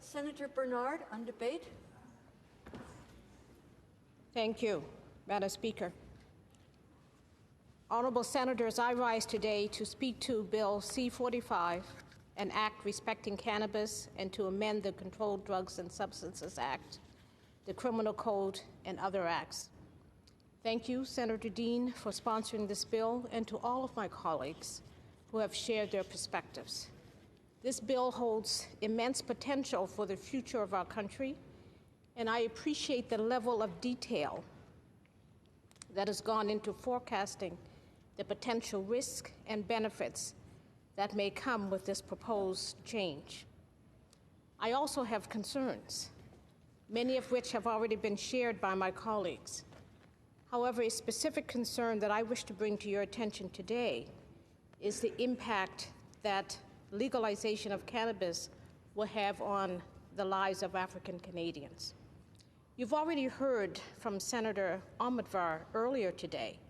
Senator Bernard on debate. Thank you, Madam Speaker. Honorable Senators, I rise today to speak to Bill C-45, an act respecting cannabis, and to amend the Controlled Drugs and Substances Act, the Criminal Code, and other acts. Thank you, Senator Dean, for sponsoring this bill, and to all of my colleagues who have shared their perspectives. This bill holds immense potential for the future of our country, and I appreciate the level of detail that has gone into forecasting the potential risks and benefits that may come with this proposed change. I also have concerns, many of which have already been shared by my colleagues. However, a specific concern that I wish to bring to your attention today is the impact that legalization of cannabis will have on the lives of African Canadians. You've already heard from Senator Amadvar earlier today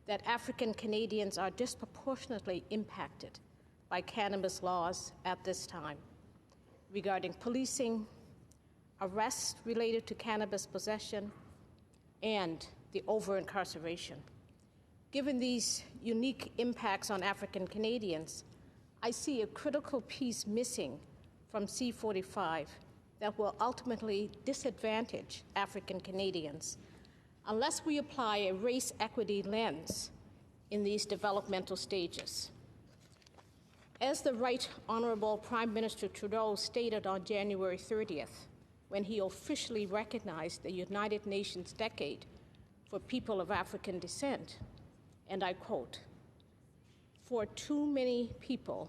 that African Canadians are disproportionately impacted by cannabis laws at this time regarding policing, arrests related to cannabis possession, and the over-incarceration. Given these unique impacts on African Canadians, I see a critical piece missing from C-45 that will ultimately disadvantage African Canadians unless we apply a race equity lens in these developmental stages. As the Right Honorable Prime Minister Trudeau stated on January 30th, when he officially recognized the United Nations Decade for People of African Descent, and I quote, "For too many people,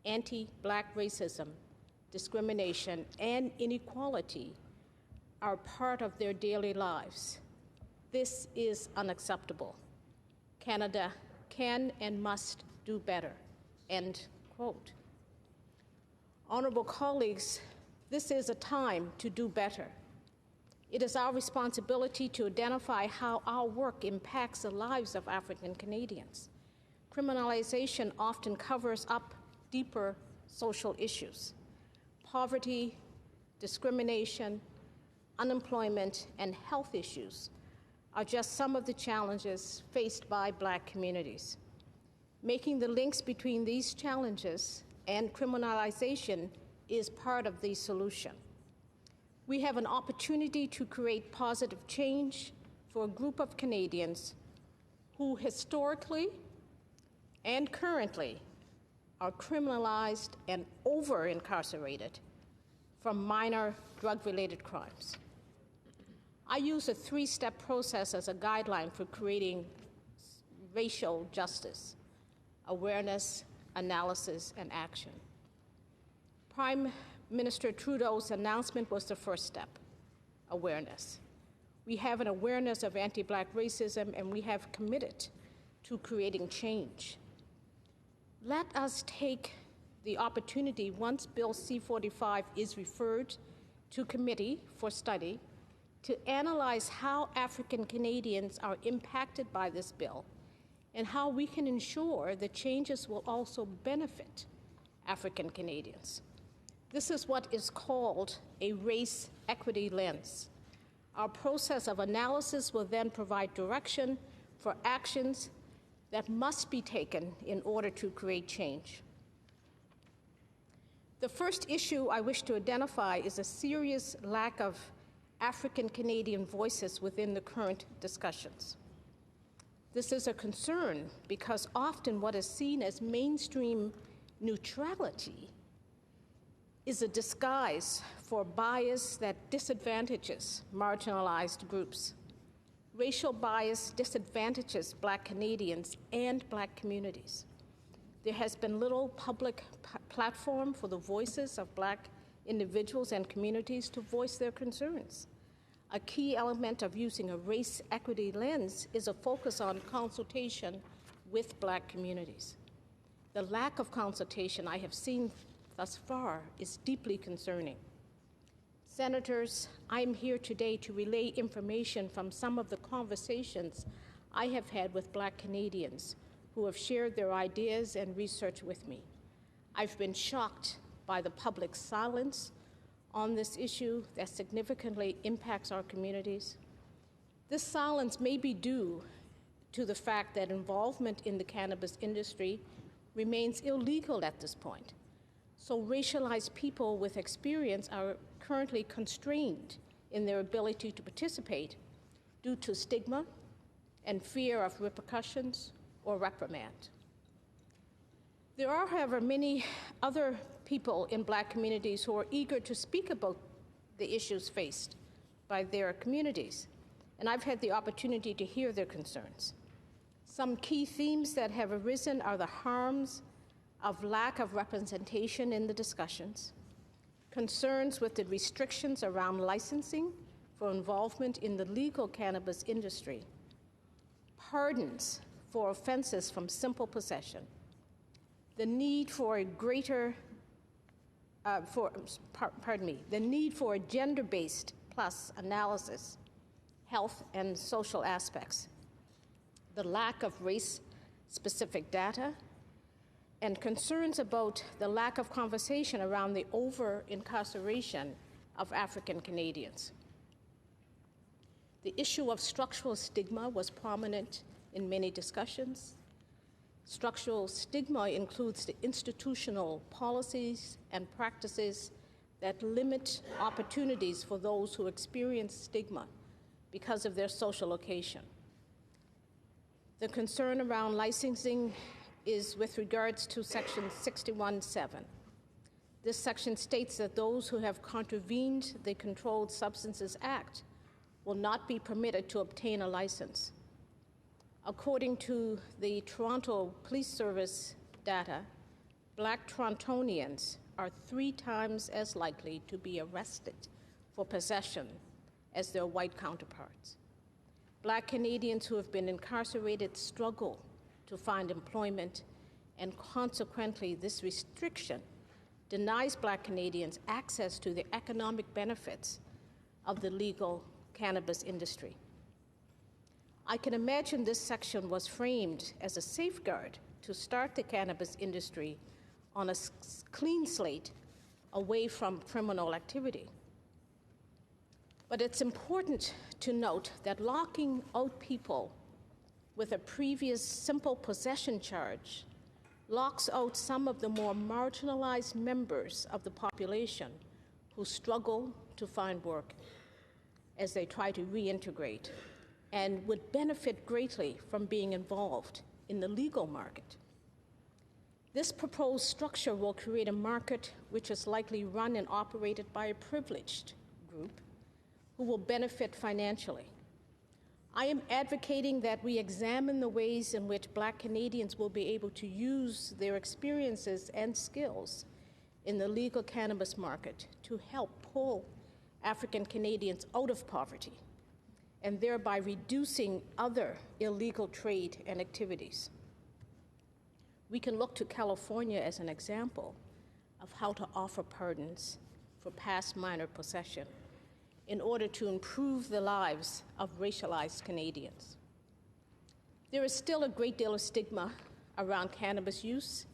anti-Black racism, discrimination, and inequality are part of their daily lives. This is unacceptable. Canada can and must do better," end quote. Honorable colleagues, this is a time to do better. It is our responsibility to identify how our work impacts the lives of African Canadians. Criminalization often covers up deeper social issues. Poverty, discrimination, unemployment, and health issues are just some of the challenges faced by Black communities. Making the links between these challenges and criminalization is part of the solution. We have an opportunity to create positive change for a group of Canadians who historically and currently are criminalized and over-incarcerated from minor drug-related crimes. I use a three-step process as a guideline for creating racial justice: awareness, analysis, and action. Prime Minister Trudeau's announcement was the first step: awareness. We have an awareness of anti-Black racism, and we have committed to creating change. Let us take the opportunity, once Bill C-45 is referred to committee for study, to analyze how African Canadians are impacted by this bill and how we can ensure the changes will also benefit African Canadians. This is what is called a race equity lens. Our process of analysis will then provide direction for actions that must be taken in order to create change. The first issue I wish to identify is a serious lack of African Canadian voices within the current discussions. This is a concern because often what is seen as mainstream neutrality is a disguise for bias that disadvantages marginalized groups. Racial bias disadvantages Black Canadians and Black communities. There has been little public platform for the voices of Black individuals and communities to voice their concerns. A key element of using a race equity lens is a focus on consultation with Black communities. The lack of consultation I have seen thus far is deeply concerning. Senators, I am here today to relay information from some of the conversations I have had with Black Canadians who have shared their ideas and research with me. I've been shocked by the public silence on this issue that significantly impacts our communities. This silence may be due to the fact that involvement in the cannabis industry remains illegal at this point. So racialized people with experience are currently constrained in their ability to participate due to stigma and fear of repercussions or reprimand. There are, however, many other people in Black communities who are eager to speak about the issues faced by their communities, and I've had the opportunity to hear their concerns. Some key themes that have arisen are the harms of lack of representation in the discussions, concerns with the restrictions around licensing for involvement in the legal cannabis industry, pardons for offenses from simple possession, the need for a greater, the need for a gender-based plus analysis, health and social aspects, the lack of race-specific data, and concerns about the lack of conversation around the over-incarceration of African Canadians. The issue of structural stigma was prominent in many discussions. Structural stigma includes the institutional policies and practices that limit opportunities for those who experience stigma because of their social location. The concern around licensing is with regards to Section 61(7). This section states that those who have contravened the Controlled Substances Act will not be permitted to obtain a license. According to the Toronto Police Service data, Black Torontonians are 3 times as likely to be arrested for possession as their white counterparts. Black Canadians who have been incarcerated struggle to find employment, and consequently, this restriction denies Black Canadians access to the economic benefits of the legal cannabis industry. I can imagine this section was framed as a safeguard to start the cannabis industry on a clean slate away from criminal activity. But it's important to note that locking out people with a previous simple possession charge locks out some of the more marginalized members of the population who struggle to find work as they try to reintegrate and would benefit greatly from being involved in the legal market. This proposed structure will create a market which is likely run and operated by a privileged group who will benefit financially. I am advocating that we examine the ways in which Black Canadians will be able to use their experiences and skills in the legal cannabis market to help pull African Canadians out of poverty and thereby reducing other illegal trade and activities. We can look to California as an example of how to offer pardons for past minor possession in order to improve the lives of racialized Canadians. There is still a great deal of stigma around cannabis use,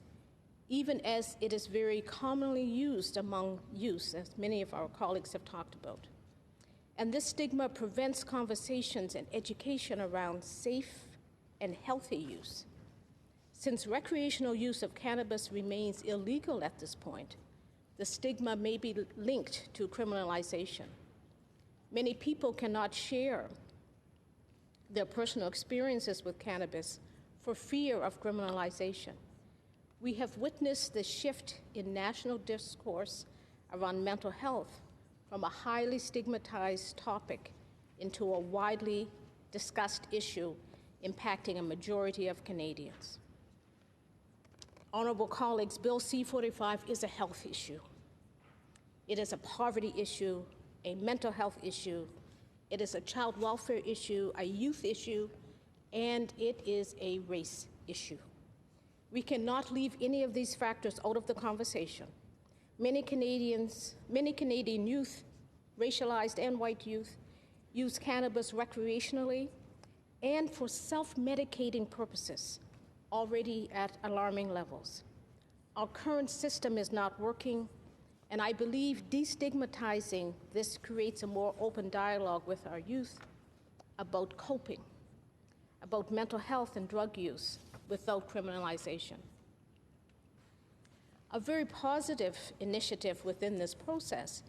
even as it is very commonly used among youth, as many of our colleagues have talked about. And this stigma prevents conversations and education around safe and healthy use. Since recreational use of cannabis remains illegal at this point, the stigma may be linked to criminalization. Many people cannot share their personal experiences with cannabis for fear of criminalization. We have witnessed the shift in national discourse around mental health from a highly stigmatized topic into a widely discussed issue impacting a majority of Canadians. Honorable colleagues, Bill C-45 is a health issue. It is a poverty issue, a mental health issue, it is a child welfare issue, a youth issue, and it is a race issue. We cannot leave any of these factors out of the conversation. Many Canadian youth, racialized and white youth, use cannabis recreationally and for self-medicating purposes, already at alarming levels. Our current system is not working, And I believe destigmatizing this creates a more open dialogue with our youth about coping, about mental health and drug use without criminalization. A very positive initiative within this process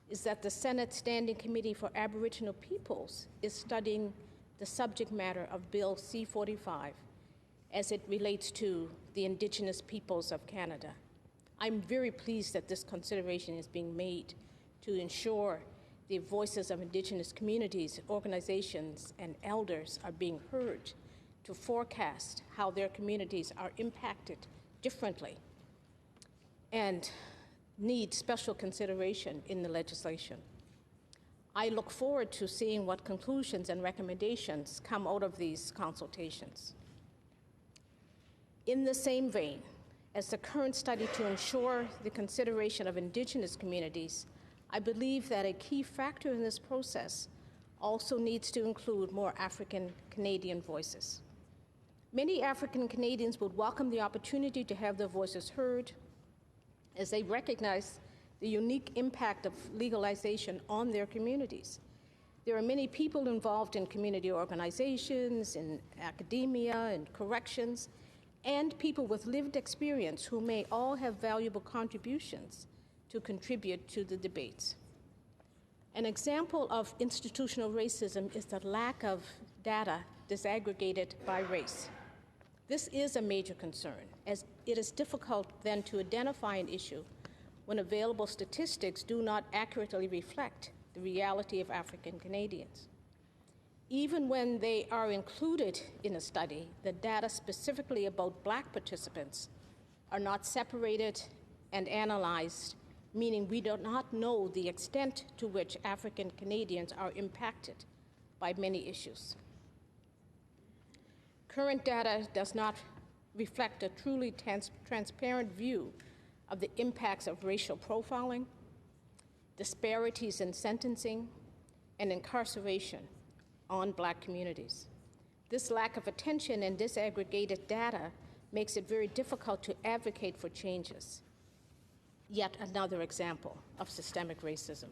is that the Senate Standing Committee for Aboriginal Peoples is studying the subject matter of Bill C-45 as it relates to the Indigenous peoples of Canada. I'm very pleased that this consideration is being made to ensure the voices of Indigenous communities, organizations, and elders are being heard to forecast how their communities are impacted differently and need special consideration in the legislation. I look forward to seeing what conclusions and recommendations come out of these consultations. In the same vein, as the current study to ensure the consideration of Indigenous communities, I believe that a key factor in this process also needs to include more African Canadian voices. Many African Canadians would welcome the opportunity to have their voices heard as they recognize the unique impact of legalization on their communities. There are many people involved in community organizations, in academia, and corrections, and people with lived experience who may all have valuable contributions to contribute to the debates. An example of institutional racism is the lack of data disaggregated by race. This is a major concern, as it is difficult then to identify an issue when available statistics do not accurately reflect the reality of African Canadians. Even when they are included in a study, the data specifically about Black participants are not separated and analyzed, meaning we do not know the extent to which African Canadians are impacted by many issues. Current data does not reflect a truly transparent view of the impacts of racial profiling, disparities in sentencing, and incarceration on Black communities. This lack of attention and disaggregated data makes it very difficult to advocate for changes. Yet another example of systemic racism.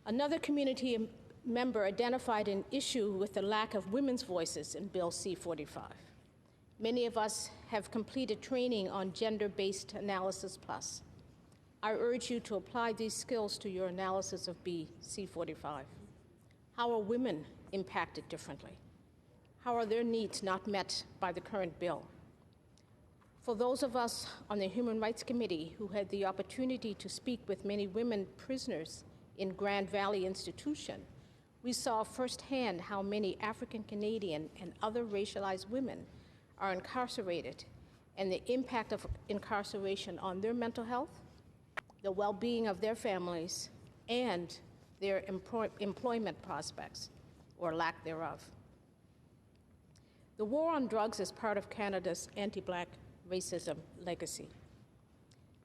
Another community member identified an issue with the lack of women's voices in Bill C-45. Many of us have completed training on gender-based analysis plus. I urge you to apply these skills to your analysis of C-45. How are women impacted differently? How are their needs not met by the current bill? For those of us on the Human Rights Committee who had the opportunity to speak with many women prisoners in Grand Valley Institution, we saw firsthand how many African Canadian and other racialized women are incarcerated and the impact of incarceration on their mental health, the well-being of their families, and their employment prospects, or lack thereof. The war on drugs is part of Canada's anti-Black racism legacy.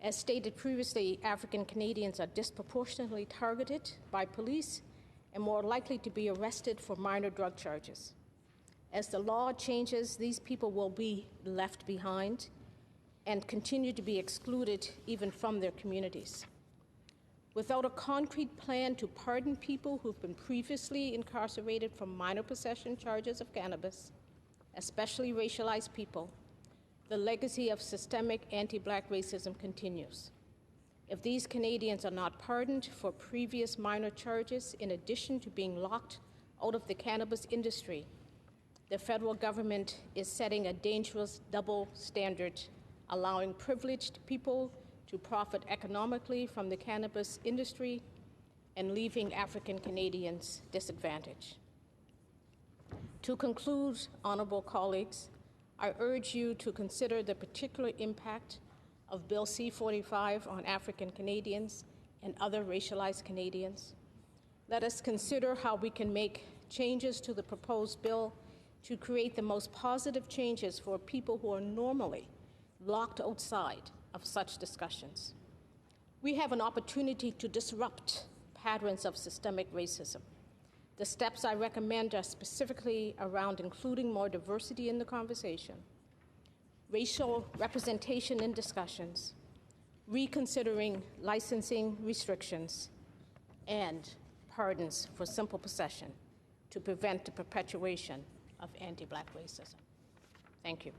As stated previously, African Canadians are disproportionately targeted by police and more likely to be arrested for minor drug charges. As the law changes, these people will be left behind and continue to be excluded even from their communities. Without a concrete plan to pardon people who've been previously incarcerated for minor possession charges of cannabis, especially racialized people, the legacy of systemic anti-Black racism continues. If these Canadians are not pardoned for previous minor charges, in addition to being locked out of the cannabis industry, the federal government is setting a dangerous double standard, allowing privileged people to profit economically from the cannabis industry and leaving African Canadians disadvantaged. To conclude, honorable colleagues, I urge you to consider the particular impact of Bill C-45 on African Canadians and other racialized Canadians. Let us consider how we can make changes to the proposed bill to create the most positive changes for people who are normally locked outside of such discussions. We have an opportunity to disrupt patterns of systemic racism. The steps I recommend are specifically around including more diversity in the conversation, racial representation in discussions, reconsidering licensing restrictions, and pardons for simple possession to prevent the perpetuation of anti-Black racism. Thank you.